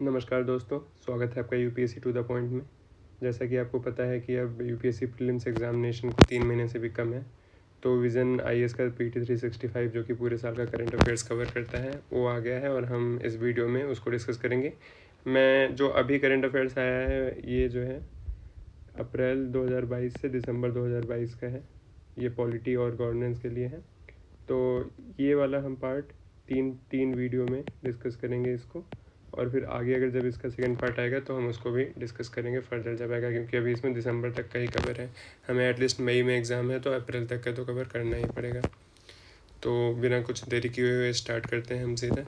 नमस्कार दोस्तों, स्वागत है आपका यूपीएससी टू द पॉइंट में। जैसा कि आपको पता है कि अब यूपीएससी प्रीलिम्स एग्जामिनेशन को 3 महीने से भी कम है, तो विज़न आईएएस का पीटी 365 जो कि पूरे साल का करंट अफेयर्स कवर करता है वो आ गया है और हम इस वीडियो में उसको डिस्कस करेंगे। मैं जो अभी करंट अफेयर्स आया है ये जो है अप्रैल 2022 से दिसंबर 2022 का है। ये पॉलिटी और गवर्नेंस के लिए है, तो ये वाला हम पार्ट तीन वीडियो में डिस्कस करेंगे इसको, और फिर आगे अगर जब इसका सेकंड पार्ट आएगा तो हम उसको भी डिस्कस करेंगे फर्दर जब आएगा, क्योंकि अभी इसमें दिसंबर तक का ही कवर है। हमें एटलीस्ट मई में एग्ज़ाम है तो अप्रैल तक का तो कवर करना ही पड़ेगा। तो बिना कुछ देरी किए हुए स्टार्ट करते हैं हम सीधे।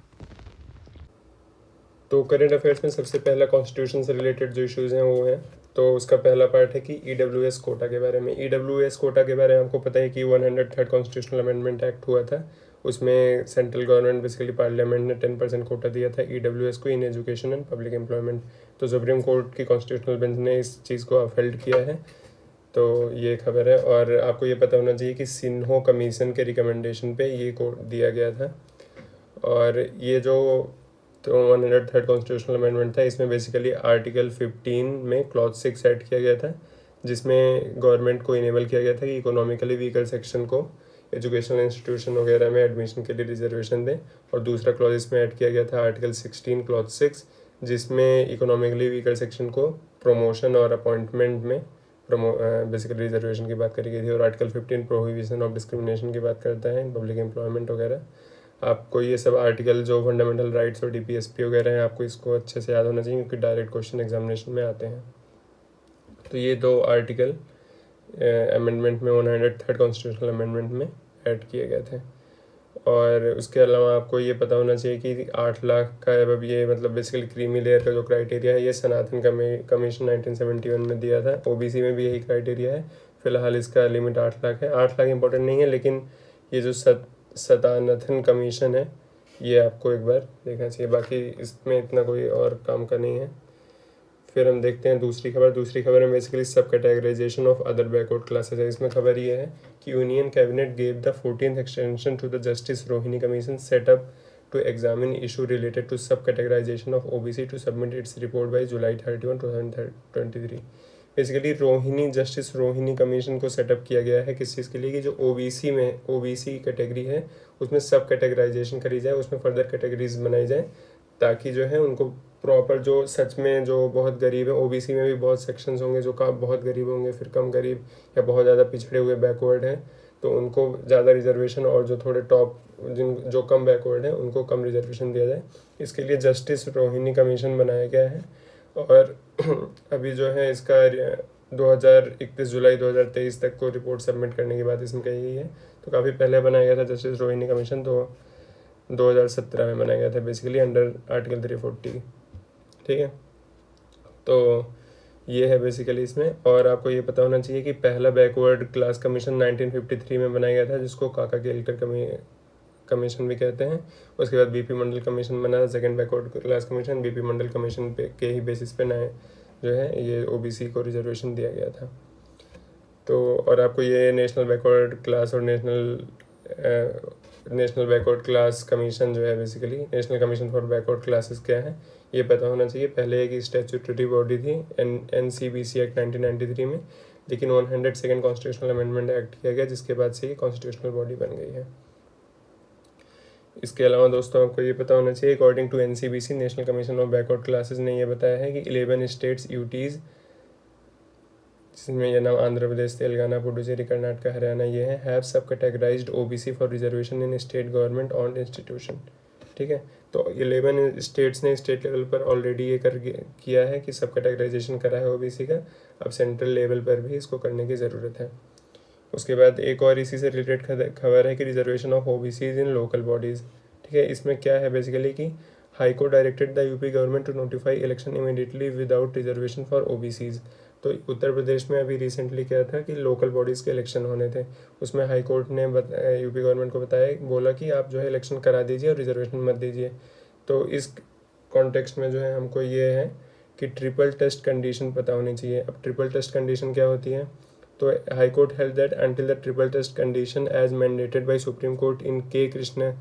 तो करंट अफेयर्स में सबसे पहला कॉन्स्टिट्यूशन से रिलेटेड जो इश्यूज़ हैं वो है, तो उसका पहला पार्ट है कि ईडब्ल्यूएस कोटा के बारे में। ईडब्ल्यूएस कोटा के बारे में आपको पता है कि 103rd कॉन्स्टिट्यूशनल अमेंडमेंट एक्ट हुआ था। उसमें सेंट्रल गवर्नमेंट बेसिकली पार्लियामेंट ने 10% कोटा दिया था ईडब्ल्यूएस को in education and public employment. तो सुप्रीम कोर्ट की कॉन्स्टिट्यूशनल बेंच ने इस चीज़ को अपहेल्ड किया है, तो ये खबर है। और आपको ये पता होना चाहिए कि सिन्हो कमीशन के रिकमेंडेशन पे ये कोर्ट दिया गया था। और ये जो 103rd कॉन्स्टिट्यूशनल अमेंडमेंट था, इसमें बेसिकली आर्टिकल 15 में क्लॉज 6 ऐड किया गया था, जिसमें गवर्नमेंट को इनेबल किया गया था कि इकोनॉमिकली वीकर सेक्शन को एजुकेशनल इंस्टीट्यूशन वगैरह में एडमिशन के लिए रिजर्वेशन दें। और दूसरा क्लॉज इसमें ऐड किया गया था आर्टिकल 16 क्लॉज 6, जिसमें इकोनॉमिकली वीकर सेक्शन को प्रमोशन और अपॉइंटमेंट में बेसिकली रिजर्वेशन की बात करी गई थी। और आर्टिकल 15 प्रोहिबिशन ऑफ डिस्क्रिमिनेशन की बात करता है पब्लिक एम्प्लॉयमेंट वगैरह। आपको ये सब आर्टिकल जो फंडामेंटल राइट्स और डीपीएसपी वगैरह हैं, आपको इसको अच्छे से याद होना चाहिए क्योंकि डायरेक्ट क्वेश्चन एग्जामिनेशन में आते हैं। तो ये दो आर्टिकल अमेंडमेंट में 103rd कॉन्स्टिट्यूशनल अमेंडमेंट में ऐड किए गए थे। और उसके अलावा आपको ये पता होना चाहिए कि 8 लाख का अब ये मतलब बेसिकली क्रीमी लेयर का जो क्राइटेरिया है, ये सनातन कमीशन 1971 में दिया था। ओबीसी में भी यही क्राइटेरिया है। फिलहाल इसका लिमिट 8 लाख है। 8 लाख इंपॉर्टेंट नहीं है, लेकिन ये जो सतानथन कमीशन है ये आपको एक बार देखना चाहिए। बाकी इसमें इतना कोई और काम का नहीं है। फिर हम देखते हैं दूसरी खबर में basically sub categorization of other backward classes है। इसमें खबर ये है कि union cabinet gave the 14th extension to the justice Rohini commission setup to examine issue related to sub categorization of OBC to submit its report by July 31, 2023। Basically justice Rohini commission को setup किया गया है किस चीज़ के लिए कि जो ओबीसी कैटेगरी है उसमें सब कैटेगराइजेशन करी जाए, उसमें फर्दर कैटेगरीज बनाई जाए, ताकि जो है उनको प्रॉपर जो सच में जो बहुत गरीब है, ओबीसी में भी बहुत सेक्शंस होंगे जो का बहुत गरीब होंगे, फिर कम गरीब या बहुत ज़्यादा पिछड़े हुए बैकवर्ड हैं, तो उनको ज़्यादा रिजर्वेशन, और जो थोड़े टॉप जो कम बैकवर्ड हैं उनको कम रिजर्वेशन दिया जाए। इसके लिए जस्टिस रोहिणी कमीशन बनाया गया है। और अभी जो है इसका 21 जुलाई 2023 तक को रिपोर्ट सबमिट करने की बात इसमें कही गई है। तो काफ़ी पहले बनाया गया था जस्टिस रोहिणी कमीशन, तो 2017 में बनाया गया था बेसिकली अंडर आर्टिकल 340। ठीक है, तो ये है बेसिकली इसमें। और आपको ये पता होना चाहिए कि पहला बैकवर्ड क्लास कमीशन 1953 में बनाया गया था, जिसको काका केलकर कमीशन भी कहते हैं। उसके बाद बीपी मंडल कमीशन बना था, second backward class commission. BP Mandal commission पे के ही बेसिस पे नए जो है ये ओबीसी को रिजर्वेशन दिया गया था। तो और आपको ये नेशनल बैकवर्ड क्लास और नेशनल बैकवर्ड क्लास कमीशन जो है basically national commission for backward classes क्या है ये पता होना चाहिए। पहले एक स्टैट्यूटरी बॉडी थी एनसीबीसी एक्ट 1993 में, लेकिन 102nd कॉन्स्टिट्यूशनल अमेंडमेंट एक्ट किया गया, जिसके बाद से ये कॉन्स्टिट्यूशनल बॉडी बन गई है। इसके अलावा दोस्तों आपको ये पता होना चाहिए, according to NCBC national commission of backward classes ने ये बताया है कि 11 स्टेट्स यूटीज़, जिसमें ये नाम आंध्र प्रदेश, तेलंगाना, पुडुचेरी, कर्नाटक, हरियाणा ये है, हैव सब categorised OBC for reservation in state government on institution. ठीक है, तो 11 स्टेट्स ने स्टेट लेवल पर ऑलरेडी ये किया है कि सब कैटेगराइजेशन करा है ओबीसी का। अब सेंट्रल लेवल पर भी इसको करने की ज़रूरत है। उसके बाद एक और इसी से रिलेटेड खबर है कि reservation of OBCs in local bodies. ठीक है, इसमें क्या है बेसिकली कि high court directed the UP government to notify election immediately without reservation for OBCs. तो उत्तर प्रदेश में अभी रिसेंटली क्या था कि लोकल बॉडीज़ के इलेक्शन होने थे, उसमें हाई कोर्ट ने यूपी गवर्नमेंट को बोला कि आप जो है इलेक्शन करा दीजिए और रिजर्वेशन मत दीजिए। तो इस कॉन्टेक्स्ट में जो है हमको ये है कि ट्रिपल टेस्ट कंडीशन पता होनी चाहिए। अब ट्रिपल टेस्ट कंडीशन क्या होती है, तो high court held that until the triple test condition as mandated by supreme court in K Krishna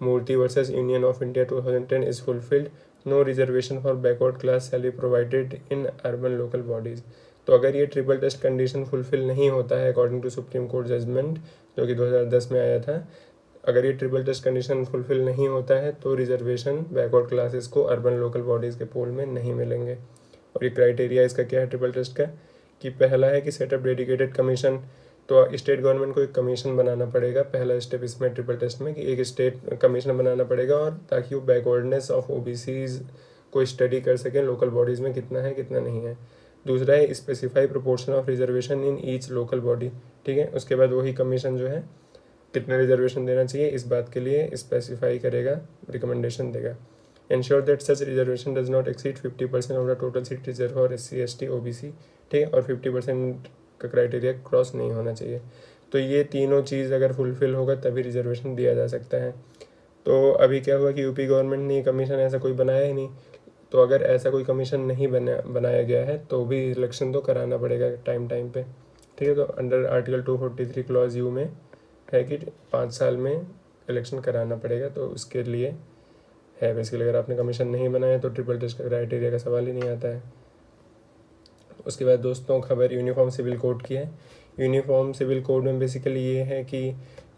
Murthy versus union of India 2010 is fulfilled, no reservation for backward class shall be provided in urban local bodies. तो अगर ये triple test condition fulfil नहीं होता है according to supreme court judgment जो कि 2010 में आया था, अगर ये ट्रिपल टेस्ट कंडीशन फुलफिल नहीं होता है तो रिजर्वेशन बैकवर्ड क्लासेस को अर्बन लोकल बॉडीज़ के पोल में नहीं मिलेंगे। और ये क्राइटेरिया इसका क्या है ट्रिपल टेस्ट का, कि पहला है कि सेटअप डेडिकेटेड कमीशन। तो स्टेट गवर्नमेंट को एक कमीशन बनाना पड़ेगा, पहला स्टेप इसमें ट्रिपल टेस्ट में, कि एक स्टेट कमीशन बनाना पड़ेगा, और ताकि वो बैकवर्डनेस ऑफ ओबीसीज को स्टडी कर सकें लोकल बॉडीज़ में कितना है कितना नहीं है। दूसरा है specify proportion of reservation in each local body. ठीक है, उसके बाद वही कमीशन जो है कितना रिजर्वेशन देना चाहिए इस बात के लिए स्पेसिफाई करेगा, रिकमेंडेशन देगा। Ensure that such reservation does not exceed 50% of the total seat reserve for SC ST OBC। ठीक है, और 50% का क्राइटेरिया क्रॉस नहीं होना चाहिए। तो ये तीनों चीज़ अगर फुलफिल होगा तभी रिजर्वेशन दिया जा सकता है। तो अभी क्या हुआ कि यूपी गवर्नमेंट ने कमीशन ऐसा कोई बनाया ही नहीं। तो अगर ऐसा कोई कमीशन नहीं बनाया गया है तो भी इलेक्शन तो कराना पड़ेगा टाइम पे। ठीक है, तो अंडर आर्टिकल 243 क्लॉज यू में है कि 5 साल में इलेक्शन कराना पड़ेगा, तो उसके लिए है बेसिकली। अगर आपने कमीशन नहीं बनाया तो ट्रिपल टेस्ट का क्राइटेरिया का सवाल ही नहीं आता है। उसके बाद दोस्तों खबर यूनिफॉर्म सिविल कोड की है। यूनिफॉर्म सिविल कोड में बेसिकली ये है कि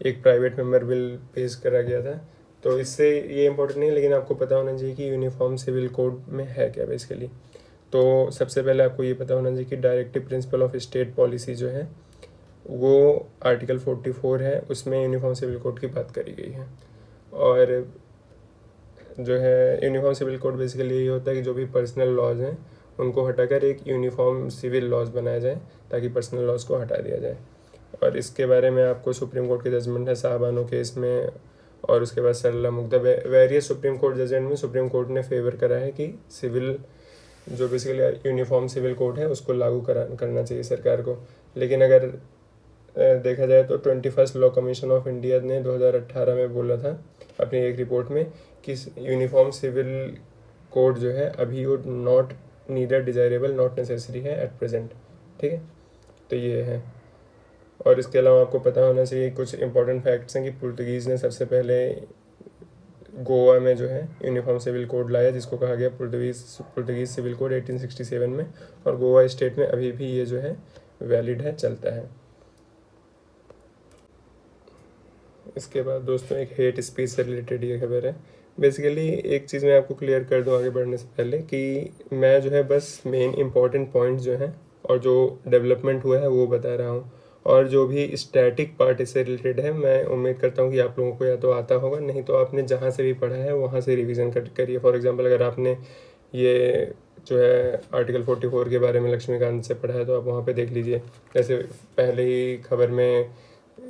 एक प्राइवेट मेंबर बिल पेश करा गया था, तो इससे ये इम्पोर्टेंट नहीं है, लेकिन आपको पता होना चाहिए कि यूनिफॉर्म सिविल कोड में है क्या बेसिकली। तो सबसे पहले आपको ये पता होना चाहिए कि directive principle of state policy जो है वो आर्टिकल 44 है, उसमें यूनिफॉर्म सिविल कोड की बात करी गई है। और जो है यूनिफॉर्म सिविल कोड बेसिकली यही होता है कि जो भी पर्सनल लॉज हैं उनको हटाकर एक यूनिफॉर्म सिविल लॉज बनाया जाए ताकि पर्सनल लॉज को हटा दिया जाए। और इसके बारे में आपको सुप्रीम कोर्ट के जजमेंट है साहबानो केस में, और उसके बाद Sarla Mugdha versus supreme court judgment में सुप्रीम कोर्ट ने फेवर करा है कि सिविल जो बेसिकली यूनिफॉर्म सिविल कोड है उसको लागू करना चाहिए सरकार को। लेकिन अगर देखा जाए तो 21st law commission of India ने 2018 में बोला था अपनी एक रिपोर्ट में कि यूनिफॉर्म सिविल कोड जो है अभी वो not neither desirable not necessary है एट प्रेजेंट। ठीक है, तो ये है। और इसके अलावा आपको पता होना चाहिए कुछ इंपॉर्टेंट फैक्ट्स हैं कि पुर्तगीज़ ने सबसे पहले गोवा में जो है यूनिफॉर्म सिविल कोड लाया, जिसको कहा गया पुर्तगीज़ सिविल कोड 1867 में, और गोवा स्टेट में अभी भी ये जो है वैलिड है, चलता है। इसके बाद दोस्तों एक हेट स्पीच से रिलेटेड ये खबर है। बेसिकली एक चीज़ मैं आपको क्लियर कर दूं आगे बढ़ने से पहले कि मैं जो है बस मेन इंपॉर्टेंट पॉइंट्स जो हैं और जो डेवलपमेंट हुआ है वो बता रहा हूँ, और जो भी स्टैटिक पार्ट इससे रिलेटेड है मैं उम्मीद करता हूँ कि आप लोगों को या तो आता होगा, नहीं तो आपने जहाँ से भी पढ़ा है वहाँ से रिविज़न करिए। फॉर एग्जाम्पल अगर आपने ये जो है आर्टिकल 44 के बारे में लक्ष्मीकांत से पढ़ा है तो आप वहाँ पे देख लीजिए। जैसे पहले ही खबर में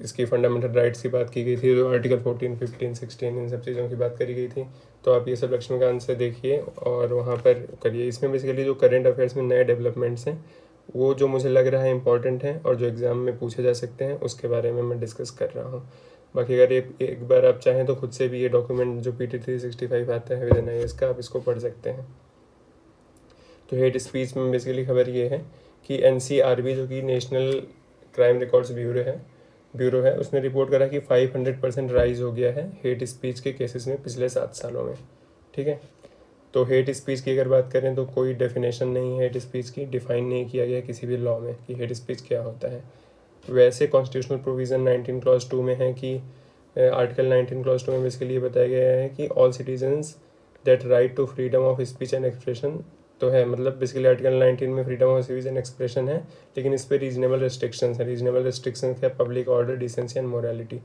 इसकी फंडामेंटल राइट्स की बात की गई थी, तो आर्टिकल 14, 15, 16 इन सब चीज़ों की बात करी गई थी। तो आप ये सब लक्ष्मीकांत से देखिए और वहाँ पर करिए। इसमें बेसिकली जो करंट अफेयर्स में नए डेवलपमेंट्स हैं वो जो मुझे लग रहा है इंपॉर्टेंट हैं और जो एग्ज़ाम में पूछे जा सकते हैं उसके बारे में मैं डिस्कस कर रहा हूँ। बाकी अगर एक बार आप चाहें तो खुद से भी ये डॉक्यूमेंट जो PT 365 आता है विद NIS का, आप इसको पढ़ सकते हैं। तो हेट स्पीच में बेसिकली खबर ये है कि NCRB जो कि नेशनल क्राइम रिकॉर्ड्स ब्यूरो है उसने रिपोर्ट करा कि 500% राइज हो गया है हेट स्पीच के केसेस में पिछले 7 सालों में। ठीक है, तो हेट स्पीच की अगर बात करें तो कोई डेफिनेशन नहीं है हेट स्पीच की, डिफाइन नहीं किया गया किसी भी लॉ में कि हेट स्पीच क्या होता है। वैसे कॉन्स्टिट्यूशनल प्रोविज़न 19 क्लॉज 2 में है कि आर्टिकल 19 क्लॉज 2 में बेसिकली ये बताया गया है कि all citizens that right to freedom of speech and expression तो है, मतलब बेसिकली आर्टिकल 19 में freedom of speech and expression है, लेकिन इस पर रीजनेबल रिस्ट्रिक्शंस है। रीजनेबल रिस्ट्रिक्शंस क्या, public order, decency and morality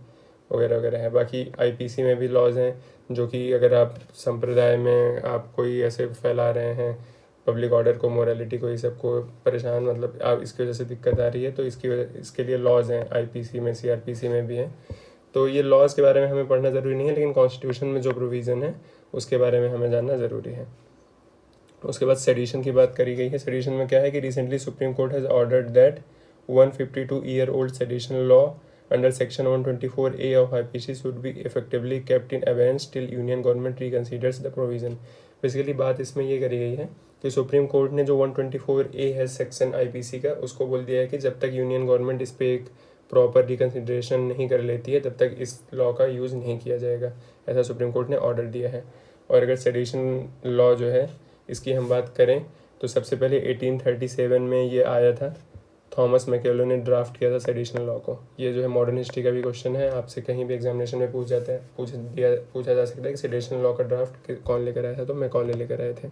वगैरह वगैरह है। बाकी IPC में भी लॉज हैं जो कि अगर आप संप्रदाय में आप कोई ऐसे फैला रहे हैं पब्लिक ऑर्डर को, मोरालिटी को, ये सबको परेशान, मतलब आप इसकी वजह से दिक्कत आ रही है तो इसके लिए लॉज हैं IPC में, CRPC में भी हैं। तो ये लॉज के बारे में हमें पढ़ना ज़रूरी नहीं है, लेकिन कॉन्स्टिट्यूशन में जो प्रोविज़न है उसके बारे में हमें जानना ज़रूरी है। उसके बाद सेडिशन की बात करी गई है। सेडिशन में क्या है कि recently supreme court has ordered that 152-year-old sedition law under section 124A of IPC should be effectively kept in abeyance till union government reconsiders the provision. Basically बात इसमें ये करी गई है कि सुप्रीम कोर्ट ने जो 124A है सेक्शन IPC का, उसको बोल दिया है कि जब तक यूनियन गवर्नमेंट इस पर एक प्रॉपर रिकन्सिडरेशन नहीं कर लेती है तब तक इस लॉ का यूज़ नहीं किया जाएगा, ऐसा सुप्रीम कोर्ट ने ऑर्डर दिया है। और अगर सेडिशन लॉ जो है इसकी हम बात करें तो सबसे पहले 1837 में ये आया था, थॉमस मैकेलो ने ड्राफ्ट किया था सेडिशन लॉ को। ये जो है मॉडर्न हिस्ट्री का भी क्वेश्चन है, आपसे कहीं भी एग्जामिनेशन में पूछा जा सकता है कि सेडिशन लॉ का ड्राफ्ट कौन लेकर आया था, तो मैकॉले लेकर आए थे।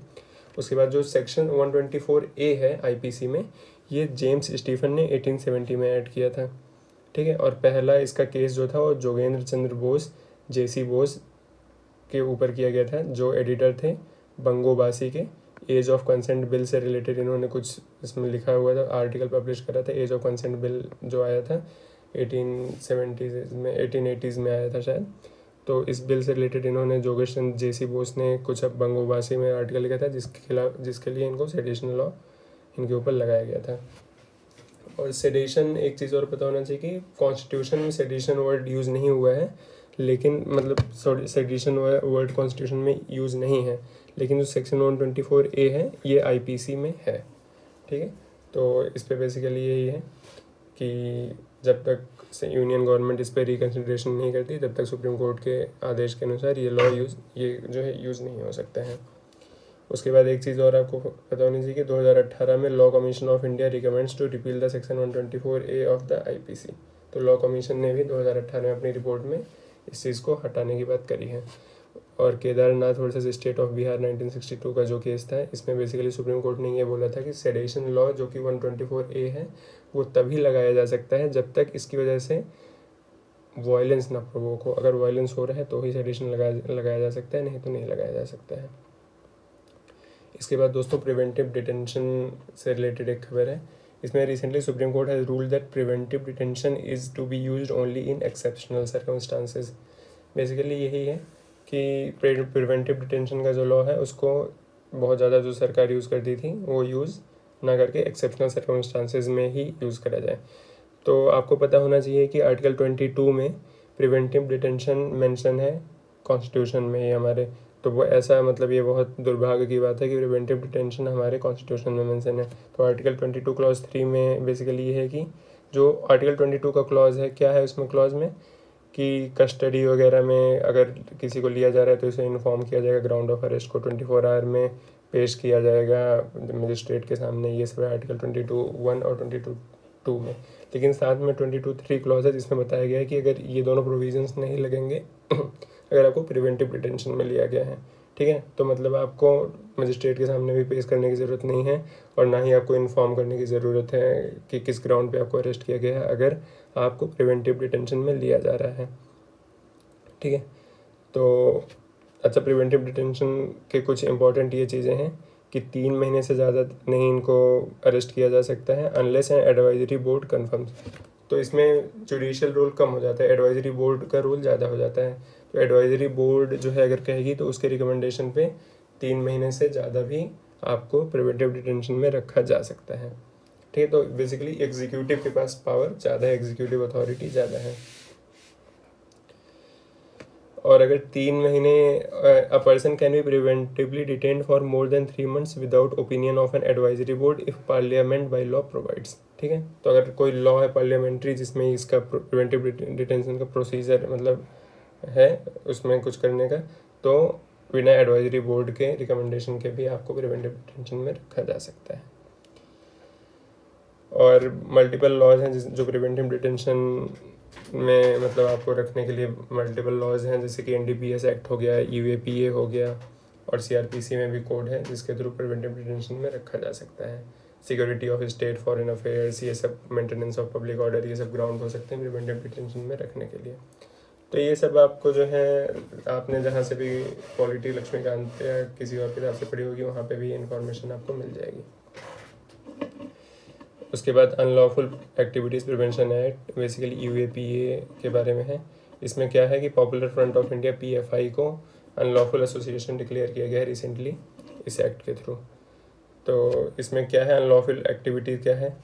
उसके बाद जो सेक्शन 124A है आईपीसी में, ये जेम्स स्टीफन ने 1870 में ऐड किया था, ठीक है। और पहला इसका केस जो था वो जोगेंद्र चंद्र बोस जेसी बोस के ऊपर किया गया था, जो एडिटर थे बंगोबासी के। एज ऑफ कंसेंट बिल से रिलेटेड इन्होंने कुछ इसमें लिखा हुआ था, आर्टिकल पब्लिश करा था। एज ऑफ कंसेंट बिल जो आया था 1870 में 1880s में आया था शायद, तो इस बिल से रिलेटेड इन्होंने जोगेश चंद्र जेसी बोस ने कुछ अब बंगोबासी में आर्टिकल लिखा था, जिसके लिए इनको सेडिशन लॉ इनके ऊपर लगाया गया था। और सेडिशन, एक चीज़ और पता होना चाहिए कि कॉन्स्टिट्यूशन में सेडिशन वर्ड यूज़ नहीं हुआ है, लेकिन मतलब सेडिशन वर्ड कॉन्स्टिट्यूशन में यूज़ नहीं है, लेकिन जो सेक्शन 124A है ये आईपीसी में है, ठीक है। तो इस पे बेसिकली यही है कि जब तक यूनियन गवर्नमेंट इस पर रिकन्सिडरेशन नहीं करती तब तक सुप्रीम कोर्ट के आदेश के अनुसार ये लॉ ये जो है यूज़ नहीं हो सकता है। उसके बाद एक चीज़ और आपको पता होनी चाहिए कि 2018 में law commission of India recommends to repeal the section 124A of the IPC. तो लॉ कमीशन ने भी 2018 में अपनी रिपोर्ट में इस चीज़ को हटाने की बात करी है। और Kedarnath versus state of Bihar 1962 का जो केस था, इसमें बेसिकली सुप्रीम कोर्ट ने ये बोला था कि सेडेशन लॉ जो कि 124A है वो तभी लगाया जा सकता है जब तक इसकी वजह से वायलेंस ना प्रोवोक हो। अगर वायलेंस हो रहा है तो ही सेडेशन लगाया जा सकता है, नहीं तो नहीं लगाया जा सकता है। इसके बाद दोस्तों प्रिवेंटिव डिटेंशन से रिलेटेड एक खबर है। इसमें recently supreme court has ruled that preventive detention is to be used only in exceptional circumstances. Basically यही है कि प्रिवेंटिव डिटेंशन का जो लॉ है उसको बहुत ज़्यादा जो सरकार यूज़ करती थी वो यूज़ ना करके एक्सेप्शनल सर्कमस्टांसेस में ही यूज़ करा जाए। तो आपको पता होना चाहिए कि आर्टिकल 22 में प्रिवेंटिव डिटेंशन मेंशन है कॉन्स्टिट्यूशन में ही हमारे। तो वो ऐसा मतलब ये बहुत दुर्भाग्य की बात है कि प्रिवेंटिव डिटेंशन हमारे कॉन्स्टिट्यूशन में मेंशन है। तो आर्टिकल 22 क्लॉज 3 में बेसिकली ये है कि जो आर्टिकल 22 का क्लॉज है, क्या है उसमें क्लॉज में कि कस्टडी वगैरह में अगर किसी को लिया जा रहा है तो इसे इन्फॉर्म किया जाएगा, ग्राउंड ऑफ अरेस्ट को 24 आवर में पेश किया जाएगा मजिस्ट्रेट के सामने। ये सब है आर्टिकल 22(1) और 22(2) में। लेकिन साथ में 22(3) क्लॉज है जिसमें बताया गया है कि अगर ये दोनों प्रोविजंस नहीं लगेंगे अगर आपको प्रिवेंटिव डिटेंशन में लिया गया है, ठीक है, तो मतलब आपको मजिस्ट्रेट के सामने भी पेश करने की ज़रूरत नहीं है और ना ही आपको इन्फॉर्म करने की ज़रूरत है कि किस ग्राउंड पे आपको अरेस्ट किया गया है अगर आपको प्रिवेंटिव डिटेंशन में लिया जा रहा है, ठीक है। तो अच्छा, प्रिवेंटिव डिटेंशन के कुछ इंपॉर्टेंट ये चीज़ें हैं कि 3 महीने से ज़्यादा नहीं इनको अरेस्ट किया जा सकता है unless N advisory board confirm. तो इसमें जुडिशियल रोल कम हो जाता है, एडवाइजरी बोर्ड का रोल ज़्यादा हो जाता है। तो एडवाइजरी बोर्ड जो है अगर कहेगी तो उसके रिकमेंडेशन पे 3 महीने से ज़्यादा भी आपको प्रिवेंटिव डिटेंशन में रखा जा सकता है, ठीक है। तो बेसिकली एग्जीक्यूटिव के पास पावर ज़्यादा है, एग्जीक्यूटिव अथॉरिटी ज़्यादा है। और अगर 3 महीने a person can be preventively detained for more than 3 months without opinion of an advisory board if parliament by law provides, ठीक है। तो अगर कोई लॉ है पार्लियामेंट्री जिसमें इसका प्रिवेंटिव डिटेंशन का प्रोसीजर मतलब है उसमें कुछ करने का, तो बिना एडवाइजरी बोर्ड के रिकमेंडेशन के भी आपको प्रिवेंटिव डिटेंशन में रखा जा सकता है। और मल्टीपल लॉज हैं जो प्रिवेंटिव डिटेंशन में मतलब आपको रखने के लिए मल्टीपल लॉज हैं, जैसे कि NDPS एक्ट हो गया, UAPA हो गया और CRPC में भी कोड है जिसके थ्रू प्रिवेंटिव डिटेंशन में रखा जा सकता है। Security of state, foreign affairs, ये सब मेंटेनेंस ऑफ पब्लिक ऑर्डर, ये सब ग्राउंड हो सकते हैं प्रिवेंटिव डिटेंशन में रखने के लिए। तो ये सब आपको जो है आपने जहाँ से भी पॉलिटी लक्ष्मीकांत या किसी और किताब से पढ़ी होगी वहाँ पे भी इन्फॉर्मेशन आपको मिल जाएगी। उसके बाद unlawful activities prevention act basically UAPA के बारे में है। इसमें क्या है कि popular front of India PFI को अनलॉफुल एसोसिएशन डिक्लेयर किया गया है रिसेंटली इस एक्ट के थ्रू। तो इसमें क्या है, अनलॉफुल एक्टिविटीज़ क्या है,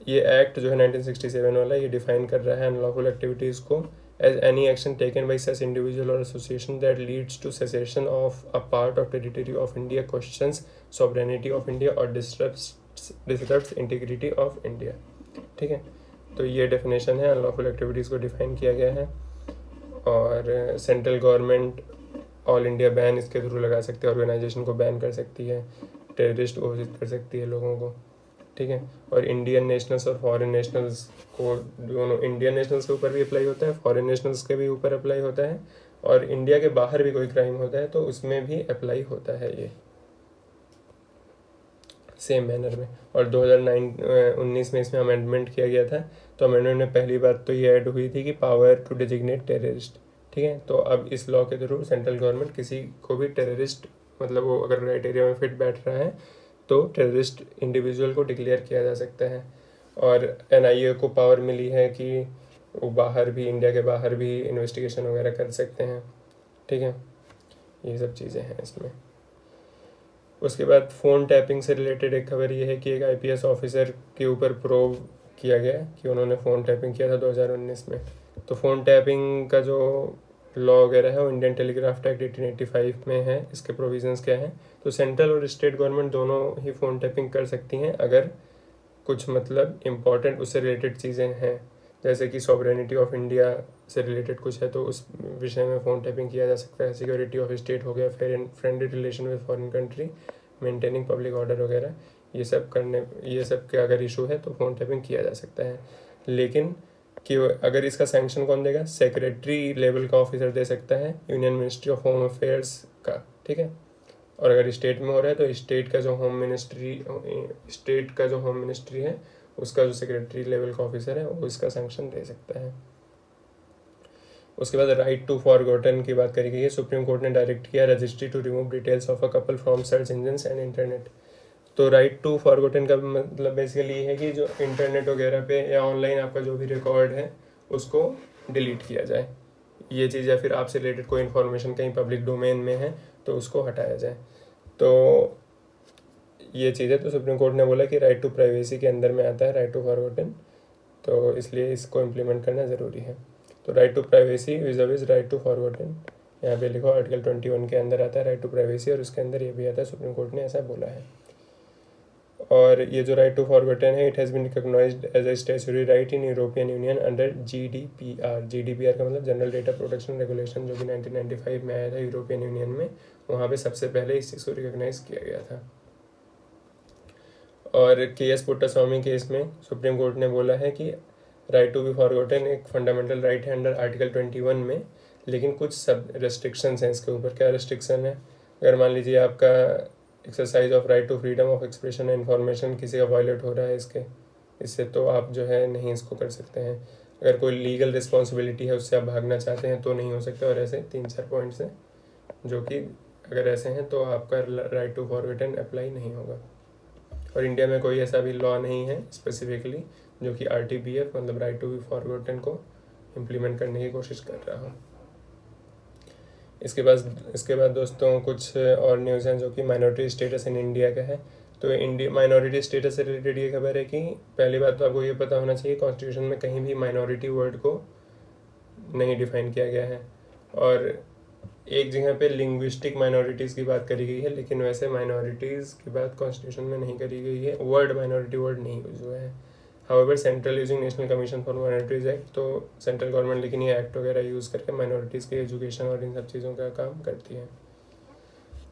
ये एक्ट जो है 1967 वाला ये डिफाइन कर रहा है अनलॉफुल एक्टिविटीज़ को as any action taken by such individual और association that leads to secession of a part of territory of India, questions sovereignty of India और डिस्टर्ब्स इंटीग्रिटी ऑफ इंडिया, ठीक है। तो ये डेफिनेशन है, अनलॉफुल एक्टिविटीज़ को define किया गया है। और central government all India ban इसके थ्रू लगा सकती है, ऑर्गेनाइजेशन को बैन कर सकती है, टेररिस्ट घोषित कर सकती है लोगों को, ठीक है। और इंडियन नेशनल्स और फॉरेन नेशनल्स को, दोनों इंडियन नेशनल्स के ऊपर भी अप्लाई होता है, फॉरेन नेशनल्स के भी ऊपर अप्लाई होता है, और इंडिया के बाहर भी कोई क्राइम होता है तो उसमें भी अप्लाई होता है ये सेम मैनर में। और 2019 में इसमें अमेंडमेंट किया गया था, तो अमेंडमेंट में पहली बात तो ये ऐड हुई थी कि पावर टू डिजिग्नेट टेररिस्ट, ठीक है। तो अब इस लॉ के थ्रू सेंट्रल गवर्नमेंट किसी को भी टेररिस्ट, मतलब वो अगर क्राइटेरिया में फिट बैठ रहा है तो टेररिस्ट इंडिविजुअल को डिक्लेयर किया जा सकता है। और एनआईए को पावर मिली है कि वो बाहर भी, इंडिया के बाहर भी इन्वेस्टिगेशन वगैरह कर सकते हैं, ठीक है। ये सब चीज़ें हैं इसमें। उसके बाद फ़ोन टैपिंग से रिलेटेड एक खबर ये है कि एक आईपीएस ऑफिसर के ऊपर प्रोब किया गया कि उन्होंने फ़ोन टैपिंग किया था 2019 में। तो फ़ोन टैपिंग का जो लॉ वगैरह है वो इंडियन टेलीग्राफ्ट एक्ट 1885 में है। इसके प्रोविजंस क्या हैं, तो सेंट्रल और स्टेट गवर्नमेंट दोनों ही फ़ोन टैपिंग कर सकती हैं अगर कुछ मतलब इम्पॉर्टेंट उससे रिलेटेड चीज़ें हैं, जैसे कि सॉवरेनिटी ऑफ इंडिया से रिलेटेड कुछ है तो उस विषय में फ़ोन टैपिंग किया जा सकता है। सिक्योरिटी ऑफ स्टेट हो गया, fair and friendly relation with foreign country, maintaining public order वगैरह, ये सब के अगर इशू है तो फ़ोन टैपिंग किया जा सकता है। लेकिन कि अगर इसका सैंक्शन कौन देगा, सेक्रेटरी लेवल का ऑफिसर दे सकता है, union ministry of home affairs का, ठीक है। और अगर स्टेट में हो रहा है तो स्टेट का जो होम मिनिस्ट्री है उसका जो सेक्रेटरी लेवल का ऑफिसर है वो इसका सैंक्शन दे सकता है। उसके बाद राइट टू फॉरगॉटन की बात करी गई है। सुप्रीम कोर्ट ने डायरेक्ट किया registry to remove details of a couple from search engines and internet. तो राइट टू फॉरगॉटन का मतलब बेसिकली ये है कि जो इंटरनेट वगैरह पे या ऑनलाइन आपका जो भी रिकॉर्ड है उसको डिलीट किया जाए, ये चीज़, या फिर आपसे रिलेटेड कोई इन्फॉर्मेशन कहीं पब्लिक डोमेन में है तो उसको हटाया जाए। तो ये चीज़ है, तो सुप्रीम कोर्ट ने बोला कि राइट टू प्राइवेसी के अंदर में आता है राइट टू फॉरगॉटन, तो इसलिए इसको इम्प्लीमेंट करना ज़रूरी है। तो right to privacy vis right to forgotten, यहाँ पे लिखो आर्टिकल 21 के अंदर आता है राइट टू प्राइवेसी, और उसके अंदर ये भी आता है, सुप्रीम कोर्ट ने ऐसा बोला है। और ये जो राइट टू फॉरगॉटन है, it has been recognised as a statutory right in European Union under GDPR का मतलब जनरल डेटा प्रोटेक्शन रेगुलेशन, जो कि 1995 में आया था यूरोपियन यूनियन में। वहाँ पे सबसे पहले इस चीज़ को रिकॉग्नाइज किया गया था। और KS पुट्टास्वामी केस में सुप्रीम कोर्ट ने बोला है कि राइट टू बी फॉरगॉटन एक फंडामेंटल राइट है अंडर आर्टिकल 21 में, लेकिन कुछ सब रेस्ट्रिक्शंस हैं इसके ऊपर। क्या रेस्ट्रिक्शन है, अगर मान लीजिए आपका exercise of right to freedom of expression and information किसी का वायलेट हो रहा है इससे तो आप जो है नहीं इसको कर सकते हैं। अगर कोई लीगल रिस्पॉन्सिबिलिटी है उससे आप भागना चाहते हैं तो नहीं हो सकता। और ऐसे 3-4 पॉइंट्स हैं जो कि अगर ऐसे हैं तो आपका राइट टू फॉरगॉटन अप्लाई नहीं होगा। और इंडिया में कोई ऐसा भी लॉ नहीं है स्पेसिफिकली जो कि RTBF मतलब राइट टू बी फॉरगॉटन को इम्प्लीमेंट करने की कोशिश कर रहा हो। इसके बाद दोस्तों कुछ और न्यूज़ हैं जो कि माइनॉरिटी स्टेटस इन इंडिया का है। तो इंडिया माइनॉरिटी स्टेटस से रिलेटेड ये खबर है कि पहली बात तो आपको ये पता होना चाहिए कॉन्स्टिट्यूशन में कहीं भी माइनॉरिटी वर्ड को नहीं डिफाइन किया गया है। और एक जगह पे लिंग्विस्टिक माइनॉरिटीज़ की बात करी गई है, लेकिन वैसे माइनॉरिटीज़ की बात कॉन्स्टिट्यूशन में नहीं करी गई है, वर्ड माइनॉरिटी वर्ड नहीं यूज हुआ है। However central using national commission for minorities act, तो सेंट्रल गवर्नमेंट लेकिन ये एक्ट वगैरह यूज़ करके माइनॉरिटीज़ के एजुकेशन और इन सब चीज़ों का काम करती है।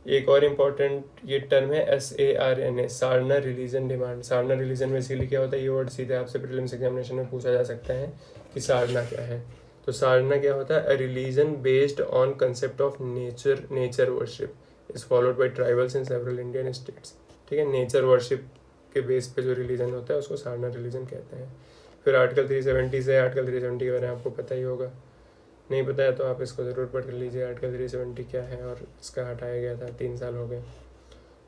एक और इम्पॉर्टेंट ये टर्म है SARNA, सारना रिलीजन डिमांड। सारना रिलीजन बेसिकली क्या होता है, ये वर्ड सीधे आपसे प्रीलिम्स एग्जामिनेशन में पूछा जा सकता है कि सारना क्या है। तो सारना क्या होता है, a religion based on concept of nature worship is followed by tribals in several Indian states. ठीक है, नेचर वर्शिप के बेस पे जो रिलीजन होता है उसको सारना रिलीजन कहते हैं। फिर आर्टिकल 370 से, आर्टिकल 370 के बारे में आपको पता ही होगा, नहीं पता है तो आप इसको ज़रूर पढ़ कर लीजिए आर्टिकल 370 क्या है और इसका हटाया गया था, 3 साल हो गए।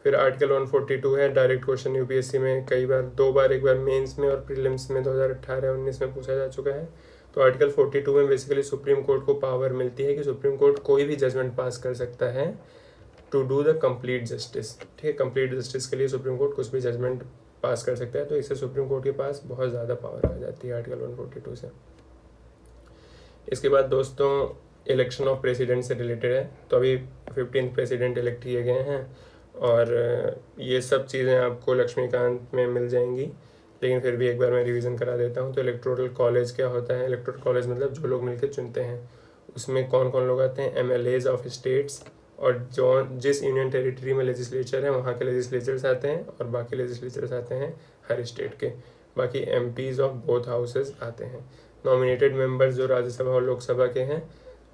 फिर आर्टिकल 142 है, डायरेक्ट क्वेश्चन यूपीएससी में कई बार, 2 बार, एक बार मेंस में और प्रीलिम्स में 2018-19 में पूछा जा चुका है। तो आर्टिकल 42 में बेसिकली सुप्रीम कोर्ट को पावर मिलती है कि सुप्रीम कोर्ट कोई भी जजमेंट पास कर सकता है to do the complete justice. ठीक है, कंप्लीट जस्टिस के लिए सुप्रीम कोर्ट कुछ भी जजमेंट पास कर सकता है, तो इससे सुप्रीम कोर्ट के पास बहुत ज़्यादा पावर आ जाती है आर्टिकल 142 से। इसके बाद दोस्तों इलेक्शन ऑफ प्रेसिडेंट से रिलेटेड है। तो अभी 15 प्रेसिडेंट इलेक्ट किए गए हैं और ये सब चीज़ें आपको लक्ष्मीकांत में मिल जाएंगी, लेकिन फिर भी एक बार मैं रिवीजन करा देता हूँ। तो इलेक्टोरल कॉलेज क्या होता है, इलेक्टोरल कॉलेज मतलब जो लोग मिलकर चुनते हैं, उसमें कौन कौन लोग आते हैं, MLAs ऑफ स्टेट्स, और जो जिस यूनियन टेरिटरी में लेजिस्लेचर है वहाँ के लेजिस्लेचर्स आते हैं, और बाकी लेजिस्लेचर्स आते हैं हर स्टेट के। बाकी MPs ऑफ बोथ हाउसेस आते हैं। नॉमिनेटेड मेंबर्स जो राज्यसभा और लोकसभा के हैं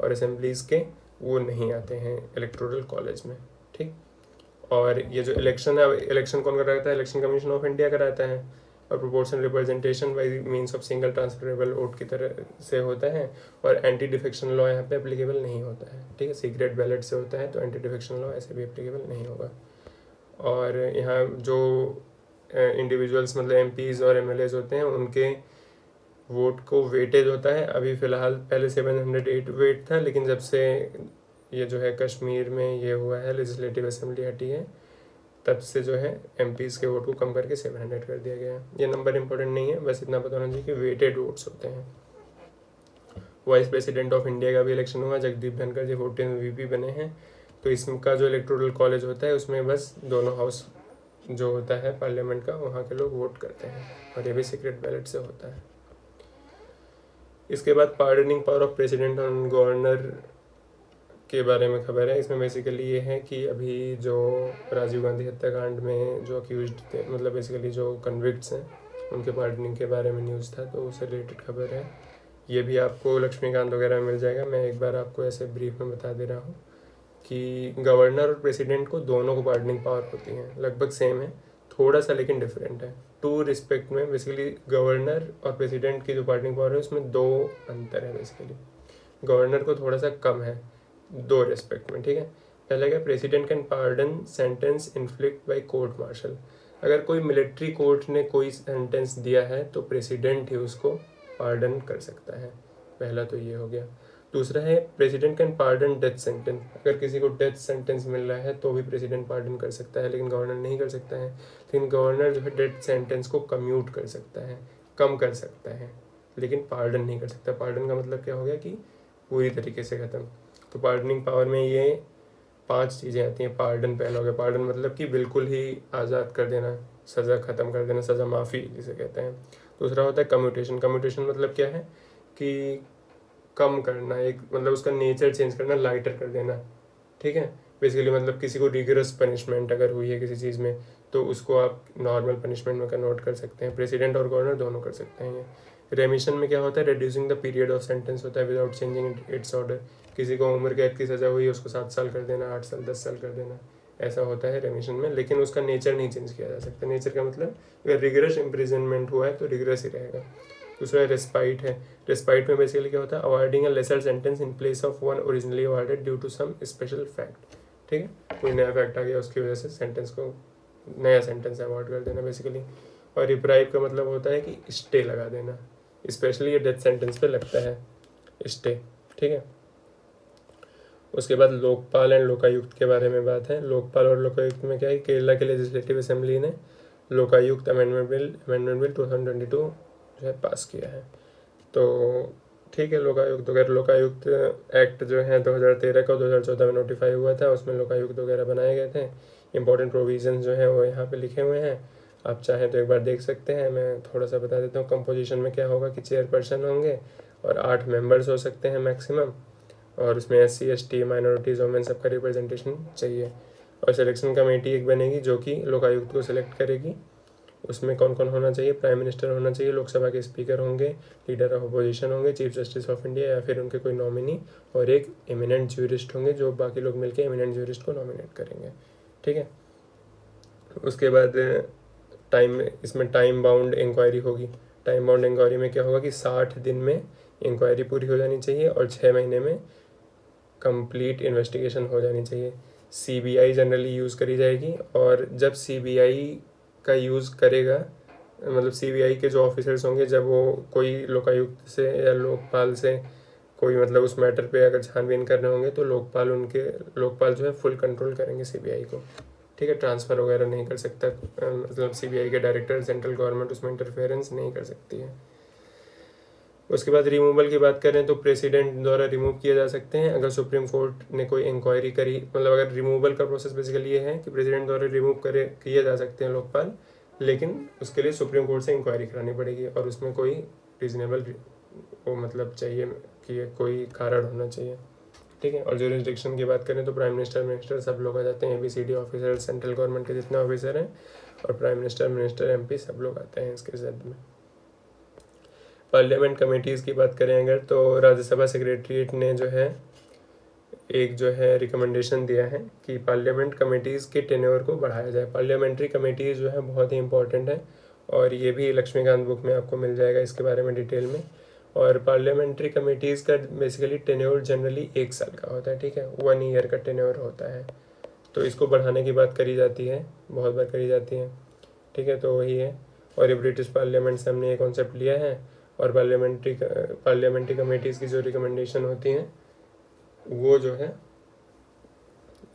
और असेंबलीज के, वो नहीं आते हैं इलेक्टोरल कॉलेज में। ठीक। और ये जो इलेक्शन है, इलेक्शन कौन कराता है, इलेक्शन कमीशन ऑफ इंडिया कराता है, और proportional representation by means of single transferable vote की तरह से होता है। और एंटी डिफेक्शन लॉ यहाँ पे एप्लीकेबल नहीं होता है। ठीक है, सीक्रेट बैलेट से होता है, तो एंटी डिफेक्शन लॉ ऐसे भी एप्लीकेबल नहीं होगा। और यहाँ जो इंडिविजुअल्स मतलब MPs और MLAs होते हैं, उनके वोट को वेटेज होता है। अभी फ़िलहाल पहले 708 वेट था, लेकिन जब से ये जो है कश्मीर में ये हुआ है, लेजिस्लेटिव असेंबली हटी है, तब से जो है MPs के वोट को कम करके 700 कर दिया गया है। ये नंबर इंपॉर्टेंट नहीं है, बस इतना पता होना चाहिए कि वेटेड वोट्स होते हैं। वाइस प्रेसिडेंट ऑफ इंडिया का भी इलेक्शन हुआ, जगदीप धनखड़ जी 14 VP बने हैं। तो इसका जो इलेक्टोरल कॉलेज होता है उसमें बस दोनों हाउस जो होता है पार्लियामेंट का, वहाँ के लोग वोट करते हैं, और ये भी सीक्रेट बैलेट से होता है। इसके बाद पार्डनिंग पावर ऑफ प्रेसिडेंट और गवर्नर के बारे में खबर है। इसमें बेसिकली ये है कि अभी जो राजीव गांधी हत्याकांड में जो अक्यूज्ड थे, मतलब बेसिकली जो कन्विक्ट्स हैं, उनके पार्डनिंग के बारे में न्यूज़ था, तो उससे रिलेटेड खबर है। ये भी आपको लक्ष्मीकांत वगैरह में मिल जाएगा। मैं एक बार आपको ऐसे ब्रीफ में बता दे रहा हूँ कि गवर्नर और प्रेसिडेंट को दोनों को पार्डनिंग पावर होती है, लगभग सेम है, थोड़ा सा लेकिन डिफरेंट है। टू रिस्पेक्ट में बेसिकली गवर्नर और प्रेसिडेंट की जो पार्डनिंग पावर है उसमें दो अंतर है। बेसिकली गवर्नर को थोड़ा सा कम है दो रिस्पेक्ट में। ठीक है, पहले क्या, president can pardon sentence inflict by court martial. अगर कोई मिलिट्री कोर्ट ने कोई सेंटेंस दिया है तो प्रेसिडेंट ही उसको पार्डन कर सकता है। पहला तो ये हो गया। दूसरा है president can pardon death sentence. अगर किसी को डेथ सेंटेंस मिल रहा है तो भी प्रेसिडेंट पार्डन कर सकता है, लेकिन गवर्नर नहीं कर सकता है। लेकिन गवर्नर जो है डेथ सेंटेंस को कम्यूट कर सकता है, कम कर सकता है, लेकिन पार्डन नहीं कर सकता। पार्डन का मतलब क्या हो गया कि पूरी तरीके से ख़त्म। तो पार्डनिंग पावर में ये 5 चीज़ें आती हैं। पार्डन पहला हो गया, पार्डन मतलब कि बिल्कुल ही आज़ाद कर देना, सज़ा ख़त्म कर देना, सज़ा माफ़ी जिसे कहते हैं। दूसरा होता है कम्यूटेशन। कम्यूटेशन मतलब क्या है कि कम करना, एक मतलब उसका नेचर चेंज करना, लाइटर कर देना। ठीक है, बेसिकली मतलब किसी को रिगरस पनिशमेंट अगर हुई है किसी चीज़ में, तो उसको आप नॉर्मल पनिशमेंट में कन्वर्ट कर सकते हैं। प्रेसिडेंट और गवर्नर दोनों कर सकते हैं ये। रेमिशन में क्या होता है, reducing the period of sentence होता है विदाउट चेंजिंग इट्स ऑर्डर। किसी को उम्र कैद की सज़ा हुई है, उसको 7 साल कर देना, 8 साल, 10 साल कर देना, ऐसा होता है रेमिशन में। लेकिन उसका नेचर नहीं चेंज किया जा सकता। नेचर का मतलब अगर रिगरस इम्प्रिजनमेंट हुआ है तो रिगरस ही रहेगा। दूसरा रेस्पाइट है। रेस्पाइट में बेसिकली क्या होता है, avoiding a lesser sentence in place of one originally avoided due to some special fact. ठीक है, कोई नया फैक्ट आ गया, उसकी वजह से सेंटेंस को नया सेंटेंस अवॉइड कर देना बेसिकली। और रिप्राइव का मतलब होता है कि स्टे लगा देना, स्पेशली ये डेथ सेंटेंस पे लगता है स्टे। ठीक है, उसके बाद लोकपाल एंड लोकायुक्त के बारे में बात है। लोकपाल और लोकायुक्त में क्या है, केरला के लेजिस्लेटिव असेंबली ने लोकायुक्त अमेंडमेंट बिल 2022 जो है पास किया है। तो ठीक है, लोकायुक्त वगैरह, लोकायुक्त एक्ट जो है 2013 का 2014 में नोटिफाई हुआ था, उसमें लोकायुक्त वगैरह बनाए गए थे। इंपॉर्टेंट प्रोविजंस जो हैं वो यहाँ पे लिखे हुए हैं, आप चाहें तो एक बार देख सकते हैं। मैं थोड़ा सा बता देता हूँ। कंपोजिशन में क्या होगा कि चेयरपर्सन होंगे और 8 मेंबर्स हो सकते हैं मैक्सिमम, और उसमें SC ST माइनॉरिटीज़ वुमेन सबका रिप्रेजेंटेशन चाहिए। और सिलेक्शन कमेटी एक बनेगी जो कि लोकायुक्त को सिलेक्ट करेगी। उसमें कौन कौन होना चाहिए, प्राइम मिनिस्टर होना चाहिए, लोकसभा के स्पीकर होंगे, लीडर ऑफ अपोजिशन होंगे, चीफ जस्टिस ऑफ इंडिया या फिर उनके कोई नॉमिनी, और एक एमिनेंट ज्यूरिस्ट होंगे जो बाकी लोग मिलकर एमिनेंट ज्यूरिस्ट को नॉमिनेट करेंगे। ठीक है, उसके बाद टाइम, इसमें टाइम बाउंड इंक्वायरी होगी। टाइम बाउंड इंक्वायरी में क्या होगा कि 60 दिन में इंक्वायरी पूरी हो जानी चाहिए और 6 महीने में कंप्लीट इन्वेस्टिगेशन हो जानी चाहिए। CBI जनरली यूज़ करी जाएगी, और जब CBI का यूज़ करेगा, मतलब CBI के जो ऑफिसर्स होंगे, जब वो कोई लोकायुक्त से या लोकपाल से कोई मतलब उस मैटर पे अगर छानबीन कर रहे होंगे, तो लोकपाल जो है फुल कंट्रोल करेंगे CBI को। ठीक है, ट्रांसफ़र वगैरह नहीं कर सकता, मतलब CBI के डायरेक्टर, सेंट्रल गवर्नमेंट उसमें इंटरफेरेंस नहीं कर सकती है। उसके बाद रिमूवल की बात करें तो प्रेसिडेंट द्वारा रिमूव किए जा सकते हैं अगर सुप्रीम कोर्ट ने कोई इंक्वायरी करी। मतलब अगर रिमूवल का प्रोसेस बेसिकली ये है कि प्रेसिडेंट द्वारा रिमूव किए जा सकते हैं लोकपाल, लेकिन उसके लिए सुप्रीम कोर्ट से इंक्वायरी करानी पड़ेगी, और उसमें कोई रीजनेबल वो मतलब चाहिए की कोई कारण होना चाहिए, ठीक है। और जुरिस्डिक्शन की बात करें तो प्राइम मिनिस्टर सब लोग आ जाते हैं, ABCD ऑफिसर, सेंट्रल गवर्नमेंट के जितने ऑफिसर हैं, और प्राइम मिनिस्टर MP सब लोग आते हैं इसके जद में। पार्लियामेंट कमेटीज़ की बात करें अगर, तो राज्यसभा सेक्रेटरीट ने जो है एक जो है रिकमेंडेशन दिया है कि पार्लियामेंट कमेटीज़ के टेन्योर को बढ़ाया जाए। पार्लियामेंट्री कमेटीज़ जो है बहुत ही इंपॉर्टेंट है, और ये भी लक्ष्मीकांत बुक में आपको मिल जाएगा इसके बारे में डिटेल में। और पार्लियामेंट्री कमेटीज़ का बेसिकली टेन्योर जनरली 1 साल का होता है, ठीक है, 1 ईयर का टेन्योर होता है। तो इसको बढ़ाने की बात करी जाती है, बहुत बार करी जाती है, ठीक है। तो वही है, और ये ब्रिटिश पार्लियामेंट से हमने ये कॉन्सेप्ट लिया है। और पार्लियामेंट्री कमेटीज़ की जो रिकमेंडेशन होती हैं वो जो है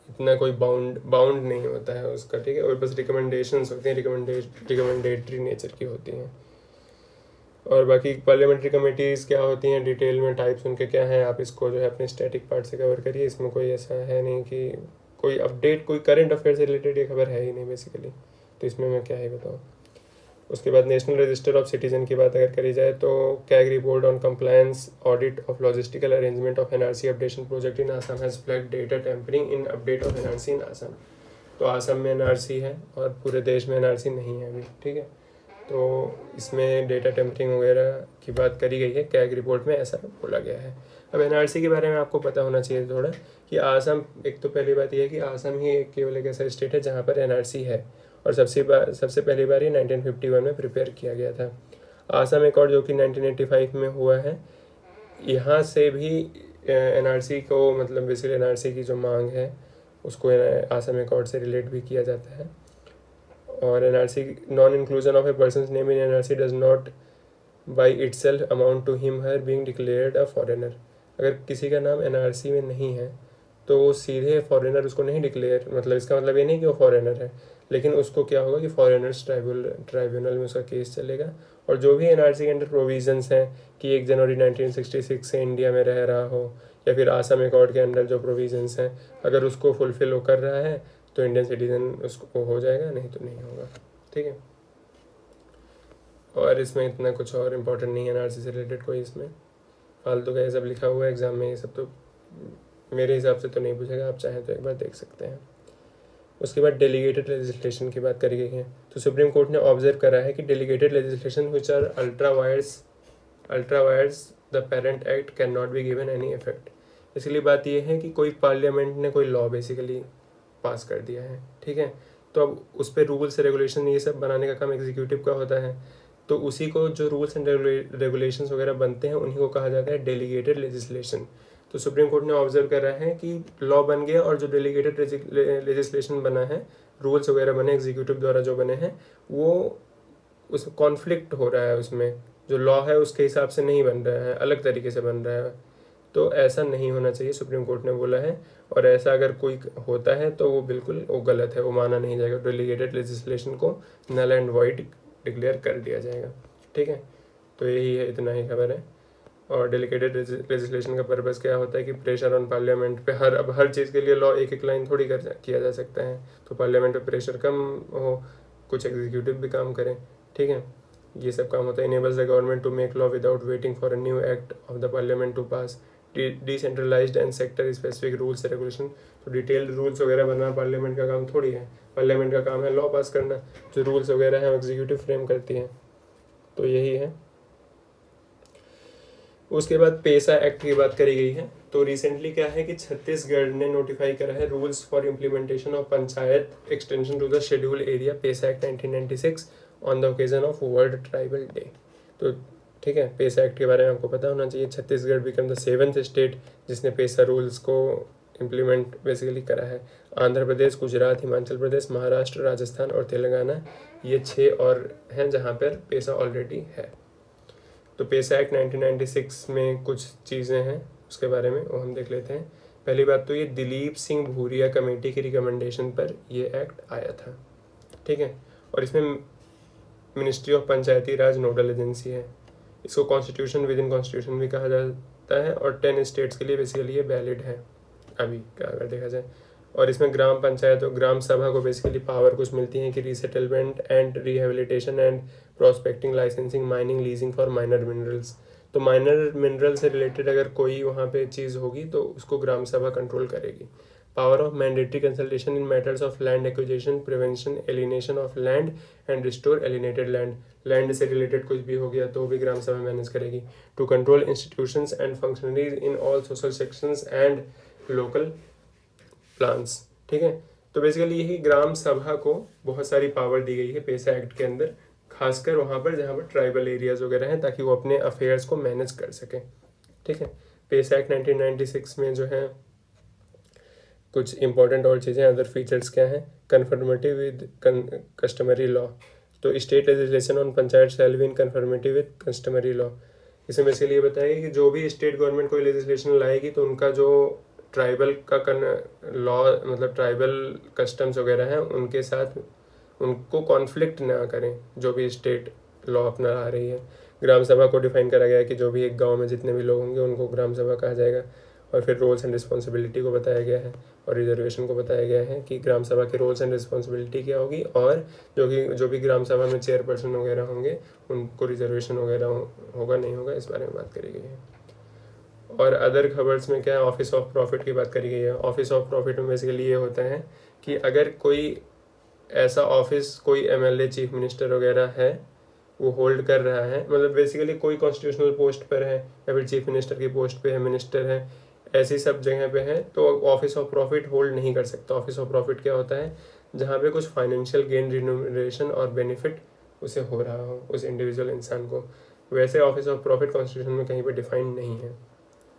इतना कोई बाउंड नहीं होता है उसका, ठीक है, और बस रिकमेंडेशंस होती हैं, रिकमेंडेटरी नेचर की होती हैं। और बाकी पार्लियामेंट्री कमेटीज़ क्या होती हैं डिटेल में, टाइप्स उनके क्या हैं, आप इसको जो है अपने स्टैटिक पार्ट से कवर करिए। इसमें कोई ऐसा है नहीं कि कोई अपडेट, कोई करंट अफेयर से रिलेटेड ये खबर है ही नहीं बेसिकली, तो इसमें मैं क्या ही बताऊँ। उसके बाद नेशनल रजिस्टर ऑफ सिटीजन की बात अगर करी जाए तो CAG report on compliance audit of logistical arrangement of NRC updation project in Assam has flagged data tampering in update of NRC in Assam. तो आसाम में NRC है और पूरे देश में NRC नहीं है अभी, ठीक है। तो इसमें डेटा टेम्परिंग वगैरह की बात करी गई है, कैग रिपोर्ट में ऐसा बोला गया है। अब NRC के बारे में आपको पता होना चाहिए थोड़ा कि आसाम, एक तो पहली बात यह है कि आसाम ही एक केवल एक ऐसा स्टेट है जहाँ पर NRC है, और सबसे पहली बार ये 1951 में प्रिपेयर किया गया था। आसाम अकॉर्ड जो कि 1985 में हुआ है, यहाँ से भी NRC को, मतलब बेसिकली NRC की जो मांग है उसको आसाम अकॉर्ड से रिलेट भी किया जाता है। और NRC non inclusion of a person name in NRC does not by itself amount to him her being declared a foreigner. अगर किसी का नाम NRC में नहीं है तो वो सीधे फॉरेनर उसको नहीं डिक्लेयर, मतलब इसका मतलब ये नहीं कि वो फॉरेनर है, लेकिन उसको क्या होगा कि फॉरेनर्स ट्राइब्यूनल में उसका केस चलेगा। और जो भी NRC के अंडर प्रोविजंस हैं कि 1 जनवरी 1966 से इंडिया में रह रहा हो, या फिर आसाम अकॉर्ड के अंडर जो प्रोविजंस हैं, अगर उसको फुलफिल कर रहा है तो इंडियन सिटीजन उसको हो जाएगा, नहीं तो नहीं होगा, ठीक है। और इसमें इतना कुछ और इम्पोर्टेंट नहीं है NRC से रिलेटेड, कोई इसमें फालतू का ये सब लिखा हुआ है एग्जाम में, ये सब तो मेरे हिसाब से तो नहीं पूछेगा, आप चाहें तो एक बार देख सकते हैं। उसके बाद डेलीगेटेड लेजिस्लेशन की बात करी गई है। तो सुप्रीम कोर्ट ने ऑब्जर्व करा है कि delegated legislation which are ultra vires the parent act can not be given any effect. इसलिए बात यह है कि कोई पार्लियामेंट ने कोई लॉ बेसिकली पास कर दिया है, ठीक है, तो अब उस पर रूल्स रेगुलेशन ये सब बनाने का काम एग्जीक्यूटिव का होता है, तो उसी को जो रूल्स एंड रेगुलेशंस वगैरह बनते हैं उन्हीं को कहा जाता है डेलीगेटेड लेजिस्लेशन। तो सुप्रीम कोर्ट ने ऑब्जर्व कर रहा है कि लॉ बन गया और जो डेलीगेटेड लेजिस्लेशन बना है, रूल्स वगैरह बने एग्जीक्यूटिव द्वारा जो बने हैं, वो उस कॉन्फ्लिक्ट हो रहा है, उसमें जो लॉ है उसके हिसाब से नहीं बन रहा है, अलग तरीके से बन रहा है। तो ऐसा नहीं होना चाहिए, सुप्रीम कोर्ट ने बोला है। और ऐसा अगर कोई होता है तो वो बिल्कुल वो गलत है, वो माना नहीं जाएगा। डेलीगेटेड लेजिस्लेशन को नल एंड वॉइड डिक्लेयर कर दिया जाएगा, ठीक है। तो यही है, इतना ही खबर है। और डेलीगेटेड लेजिस्लेशन का पर्पस क्या होता है कि प्रेशर ऑन पार्लियामेंट पे, हर चीज़ के लिए लॉ एक लाइन थोड़ी किया जा सकता है, तो पार्लियामेंट पे प्रेशर कम हो, कुछ एग्जीक्यूटिव भी काम करें, ठीक है, ये सब काम होता है। Enables the government to make law without waiting for a new act of the parliament to pass decentralised and sector specific rules regulation. तो डिटेल्ड रूल्स वगैरह बनना पार्लियामेंट का काम थोड़ी है, पार्लियामेंट का काम है लॉ पास करना, जो रूल्स वगैरह हैं एग्जीक्यूटिव फ्रेम करती है। तो यही है। उसके बाद पेसा एक्ट की बात करी गई है। तो रिसेंटली क्या है कि छत्तीसगढ़ ने नोटिफाई करा है rules for implementation of panchayat extension to the schedule area, PESA act 1996 on the occasion of world tribal day. तो ठीक है, पेसा एक्ट के बारे में आपको पता होना चाहिए। Chhattisgarh become the 7th state जिसने पेसा रूल्स को इम्प्लीमेंट बेसिकली करा है। आंध्र प्रदेश, गुजरात, हिमाचल प्रदेश, महाराष्ट्र, राजस्थान और तेलंगाना, ये 6 और हैं जहाँ पर पेसा ऑलरेडी है। तो पेसा एक्ट 1996 में कुछ चीज़ें हैं उसके बारे में वो हम देख लेते हैं। पहली बात तो ये दिलीप सिंह भूरिया कमेटी की रिकमेंडेशन पर ये एक्ट आया था, ठीक है। और इसमें ministry of Panchayati Raj nodal agency है। इसको कॉन्स्टिट्यूशन विद इन कॉन्स्टिट्यूशन भी कहा जाता है और 10 स्टेट्स के लिए बेसिकली ये वैलिड है अभी का अगर देखा जाए। और इसमें ग्राम पंचायत और ग्राम सभा को बेसिकली पावर कुछ मिलती है कि resettlement and rehabilitation and prospecting, licensing, mining, leasing for minor minerals. तो माइनर मिनरल से रिलेटेड अगर कोई वहाँ पे चीज़ होगी तो उसको ग्राम सभा कंट्रोल करेगी। Power of mandatory consultation in matters of land acquisition, prevention, alienation of land and restore alienated land. Land से रिलेटेड कुछ भी हो गया तो भी ग्राम सभा मैनेज करेगी। To control institutions and functionaries in all social sections and local plans. ठीक है, तो बेसिकली यही ग्राम सभा को बहुत सारी पावर दी गई है पेसा एक्ट के अंदर, खासकर वहाँ पर जहाँ पर ट्राइबल एरियाज वगैरह हैं, ताकि वो अपने अफेयर्स को मैनेज कर सकें। ठीक है, पेसा एक्ट 1996 में जो है कुछ इंपॉर्टेंट और चीज़ें, अदर फीचर्स क्या हैं, कन्फर्मेटिव विद कस्टमरी लॉ। तो state legislation on panchayat shall be in confirmative with customary law. इसमें बेसिकली ये बताएगी कि जो भी स्टेट गवर्नमेंट कोई लेजिस्लेशन लाएगी तो उनका जो ट्राइबल का लॉ मतलब ट्राइबल कस्टम्स वगैरह हैं उनके साथ उनको कॉन्फ्लिक्ट ना करें जो भी स्टेट लॉ अपना आ रही है। ग्राम सभा को डिफाइन करा गया है कि जो भी एक गांव में जितने भी लोग होंगे उनको ग्राम सभा कहा जाएगा। और फिर रोल्स एंड रिस्पॉन्सिबिलिटी को बताया गया है और रिजर्वेशन को बताया गया है कि ग्राम सभा के रोल्स एंड रिस्पॉन्सिबिलिटी क्या होगी, और जो भी ग्राम सभा में चेयरपर्सन वगैरह होंगे उनको रिजर्वेशन वगैरह होगा नहीं होगा, इस बारे में बात करी गई है। और अदर खबर्स में क्या है, ऑफिस ऑफ प्रॉफिट की बात करी गई है। ऑफिस ऑफ प्रॉफिट में बेसिकली ये होता है कि अगर कोई ऐसा ऑफिस कोई एमएलए, चीफ मिनिस्टर वगैरह है वो होल्ड कर रहा है, मतलब बेसिकली कोई कॉन्स्टिट्यूशनल पोस्ट पर है या फिर चीफ मिनिस्टर की पोस्ट पे है, मिनिस्टर है, ऐसी सब जगह पे है, तो ऑफिस ऑफ प्रॉफिट होल्ड नहीं कर सकता। ऑफिस ऑफ प्रॉफिट क्या होता है, जहाँ पे कुछ फाइनेंशियल गेन, रिन्यूमरेशन और बेनिफिट उसे हो रहा हो उस इंडिविजुअल इंसान को। वैसे ऑफिस ऑफ प्रॉफिट कॉन्स्टिट्यूशन में कहीं पर डिफाइन नहीं है।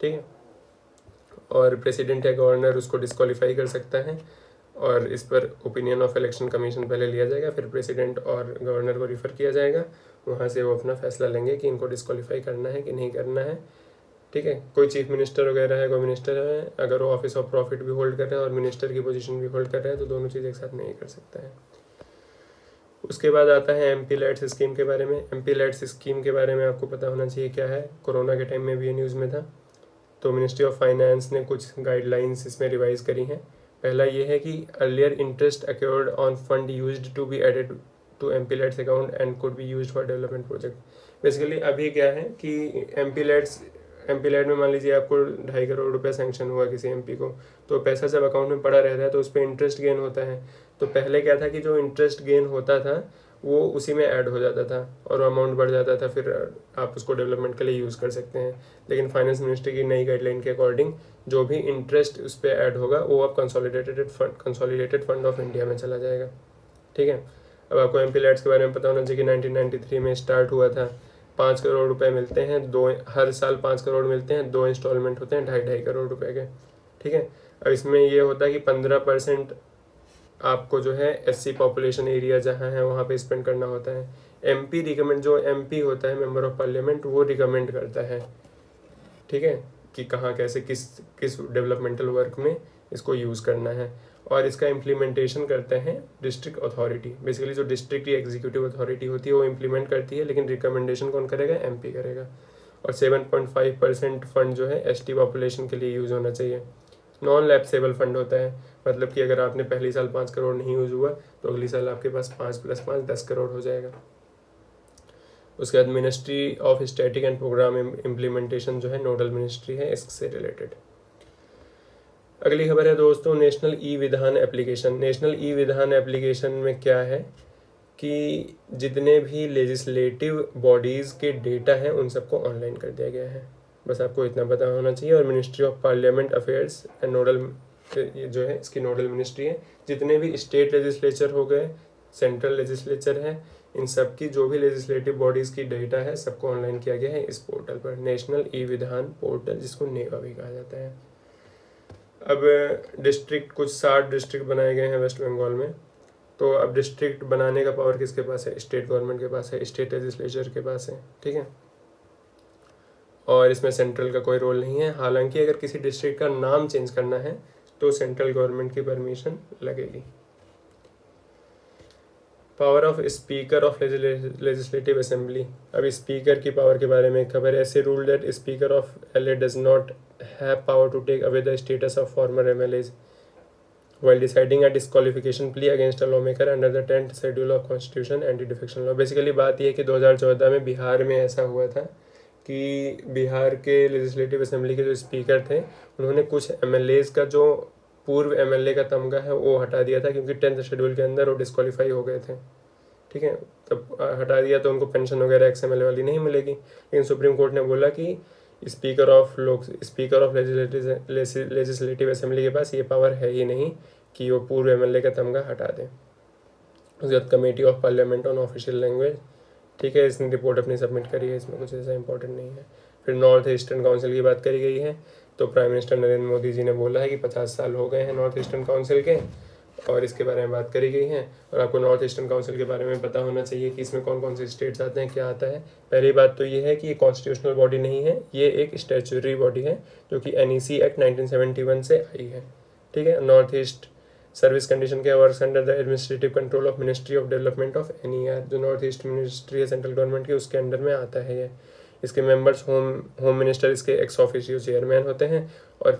ठीक है, और प्रेसिडेंट या गवर्नर उसको डिस्क्वालीफाई कर सकता है और इस पर ओपिनियन ऑफ इलेक्शन कमीशन पहले लिया जाएगा, फिर प्रेसिडेंट और गवर्नर को रिफ़र किया जाएगा, वहाँ से वो अपना फैसला लेंगे कि इनको डिस्क्वालीफाई करना है कि नहीं करना है। ठीक है, कोई चीफ मिनिस्टर वगैरह है, कोई मिनिस्टर है, अगर वो ऑफिस ऑफ प्रॉफिट भी होल्ड कर रहे हैं और मिनिस्टर की पोजीशन भी होल्ड कर रहे हैं तो दोनों चीज़ एक साथ नहीं कर सकता है। उसके बाद आता है एमपी लैट्स स्कीम के बारे में। एमपी लैट्स स्कीम के बारे में आपको पता होना चाहिए क्या है, कोरोना के टाइम में भी ये न्यूज़ में था। तो मिनिस्ट्री ऑफ फाइनेंस ने कुछ गाइडलाइंस इसमें रिवाइज करी हैं। पहला ये है कि earlier interest accrued on fund used to be added to MP LADS account and could be used for development project. Basically अभी क्या है कि एमपी लैट में मान लीजिए आपको 2.5 करोड़ रुपया सैंक्शन हुआ किसी एमपी को, तो पैसा जब अकाउंट में पड़ा रहता है तो उस पर इंटरेस्ट गेन होता है। तो पहले क्या था कि जो इंटरेस्ट गेन होता था वो उसी में ऐड हो जाता था और अमाउंट बढ़ जाता था, फिर आप उसको डेवलपमेंट के लिए यूज़ कर सकते हैं। लेकिन फाइनेंस मिनिस्ट्री की नई गाइडलाइन के अकॉर्डिंग जो भी इंटरेस्ट उस पर ऐड होगा वो अब कंसोलिडेटेड फंड ऑफ इंडिया में चला जाएगा। ठीक है, अब आपको एमपी लैट्स के बारे में पता होना चाहिए कि 1993 में स्टार्ट हुआ था। 5 करोड़ रुपए मिलते हैं, हर साल 5 करोड़ मिलते हैं, 2 इंस्टॉलमेंट होते हैं 2.5 करोड़ रुपए के। ठीक है, अब इसमें ये होता है कि 15% आपको जो है एससी पॉपुलेशन एरिया जहाँ है वहाँ पे स्पेंड करना होता है। जो एमपी होता है मेंबर ऑफ पार्लियामेंट, वो रिकमेंड करता है, ठीक है, कि कहाँ कैसे किस डेवलपमेंटल वर्क में इसको यूज़ करना है। और इसका इम्प्लीमेंटेशन करते हैं डिस्ट्रिक्ट अथॉरिटी। बेसिकली जो डिस्ट्रिक्ट की एग्जीक्यूटिव अथॉरिटी होती है वो इम्प्लीमेंट करती है, लेकिन रिकमेंडेशन कौन करेगा, एमपी करेगा। और 7.5% फंड जो है एसटी पॉपुलेशन के लिए यूज़ होना चाहिए। नॉन लैप्सेबल फंड होता है, मतलब कि अगर आपने पहली साल 5 करोड़ नहीं यूज़ हुआ तो अगली साल आपके पास 5 + 5 10 करोड़ हो जाएगा। उसके बाद ministry of static and programme implementation जो है नोडल मिनिस्ट्री है इससे रिलेटेड। अगली खबर है दोस्तों नेशनल ई विधान एप्लीकेशन। नेशनल ई विधान एप्लीकेशन में क्या है कि जितने भी लेजिस्लेटिव बॉडीज़ के डेटा हैं उन सबको ऑनलाइन कर दिया गया है, बस आपको इतना पता होना चाहिए। और ministry of parliament affairs and nodal ये जो है इसकी नोडल मिनिस्ट्री है। जितने भी स्टेट लेजिस्लेचर हो गए, सेंट्रल लेजिस्लेचर है, इन सब की जो भी लेजिस्लेटिव बॉडीज़ की डेटा है सबको ऑनलाइन किया गया है इस पोर्टल पर, नेशनल ई विधान पोर्टल, जिसको नेवा भी कहा जाता है। अब डिस्ट्रिक्ट कुछ 60 डिस्ट्रिक्ट बनाए गए हैं वेस्ट बंगाल में। तो अब डिस्ट्रिक्ट बनाने का पावर किसके पास है, स्टेट गवर्नमेंट के पास है, स्टेट लेजिस्लेचर के पास है। ठीक है, और इसमें सेंट्रल का कोई रोल नहीं है। हालांकि अगर किसी डिस्ट्रिक्ट का नाम चेंज करना है तो सेंट्रल गवर्नमेंट की परमिशन लगेगी। Power of speaker of legislative assembly. अब स्पीकर की पावर के बारे में खबर है। ऐसे rule that speaker of LA does not have power to take away the status of former MLAs while deciding a disqualification plea against a lawmaker under the 10th schedule of constitution anti defection law। Basically बात यह है कि 2014 में बिहार में ऐसा हुआ था कि बिहार के लेजिस्लेटिव असेंबली के जो स्पीकर थे उन्होंने कुछ एमएलएज का जो पूर्व एमएलए का तमगा है वो हटा दिया था, क्योंकि 10th शेड्यूल के अंदर वो डिस्क्वालीफाई हो गए थे। ठीक है, तब हटा दिया तो उनको पेंशन वगैरह XMLA वाली नहीं मिलेगी। लेकिन सुप्रीम कोर्ट ने बोला कि स्पीकर ऑफ लेजिस्लेटिव असेंबली के पास ये पावर है ही नहीं कि वो पूर्व एमएलए का तमगा हटा दें। उसके बाद committee of parliament on official language, ठीक है, इसने रिपोर्ट अपनी सबमिट करी है, इसमें कुछ ऐसा इंपॉर्टेंट नहीं है। फिर नॉर्थ ईस्टर्न काउंसिल की बात करी गई है, तो प्राइम मिनिस्टर नरेंद्र मोदी जी ने बोला है कि 50 साल हो गए हैं नॉर्थ ईस्टर्न काउंसिल के, और इसके बारे में बात करी गई है। और आपको नॉर्थ ईस्टर्न काउंसिल के बारे में पता होना चाहिए कि इसमें कौन कौन से स्टेट्स आते हैं, क्या आता है। पहली बात तो ये है कि ये कॉन्स्टिट्यूशनल बॉडी नहीं है, ये एक स्टैट्यूटरी बॉडी है जो कि NEC एक्ट 1971 से आई है। ठीक है, नॉर्थ ईस्ट सर्विस कंडीशन के works under the administrative control of ministry of development of NER, जो नॉर्थ ईस्ट मिनिस्ट्री है सेंट्रल गवर्नमेंट की, उसके अंडर में आता है ये। इसके मेंबर्स होम मिनिस्टर इसके एक्स ऑफिशियो चेयरमैन होते हैं, और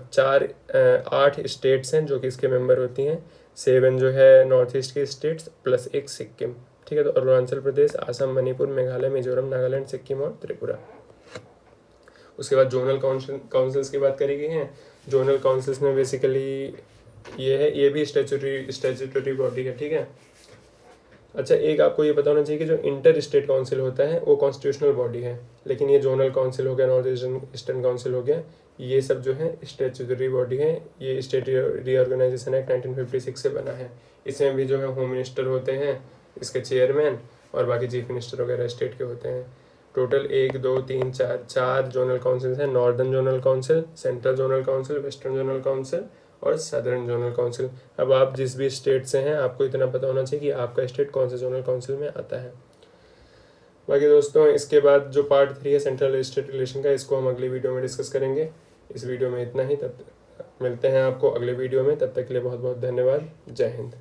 8 स्टेट्स हैं जो कि इसके मेंबर होती हैं। 7 जो है नॉर्थ ईस्ट के स्टेट्स प्लस 1 सिक्किम। ठीक है, तो अरुणाचल प्रदेश, असम, मणिपुर, मेघालय, मिजोरम, नागालैंड, सिक्किम और त्रिपुरा। उसके बाद जोनल काउंसिल्स की बात करी गई है। जोनल काउंसिल्स में बेसिकली ये भी स्टैट्यूटरी बॉडी है। ठीक है, अच्छा, एक आपको ये पता होना चाहिए कि जो इंटर स्टेट काउंसिल होता है वो कॉन्स्टिट्यूशनल बॉडी है, लेकिन ये जोनल काउंसिल हो गया, नॉर्थ ईस्टर्न काउंसिल हो गया, ये सब जो है स्टैट्यूटरी बॉडी है। ये स्टेट रीऑर्गेनाइजेशन एक्ट 1956 से बना है। इसमें भी जो है होम मिनिस्टर होते हैं, इसके चेयरमैन, और बाकी चीफ मिनिस्टर वगैरह स्टेट के होते हैं। टोटल 1 2 3 4 जोनल काउंसिल्स हैं। Northern zonal council, central zonal council, western zonal council और सदर्न जोनल काउंसिल। अब आप जिस भी स्टेट से हैं आपको इतना पता होना चाहिए कि आपका स्टेट कौन से जोनल काउंसिल में आता है। बाकी दोस्तों, इसके बाद जो पार्ट 3 है सेंट्रल स्टेट रिलेशन का, इसको हम अगली वीडियो में डिस्कस करेंगे। इस वीडियो में इतना ही, तब मिलते हैं आपको अगले वीडियो में। तब तक के लिए बहुत बहुत धन्यवाद। जय हिंद।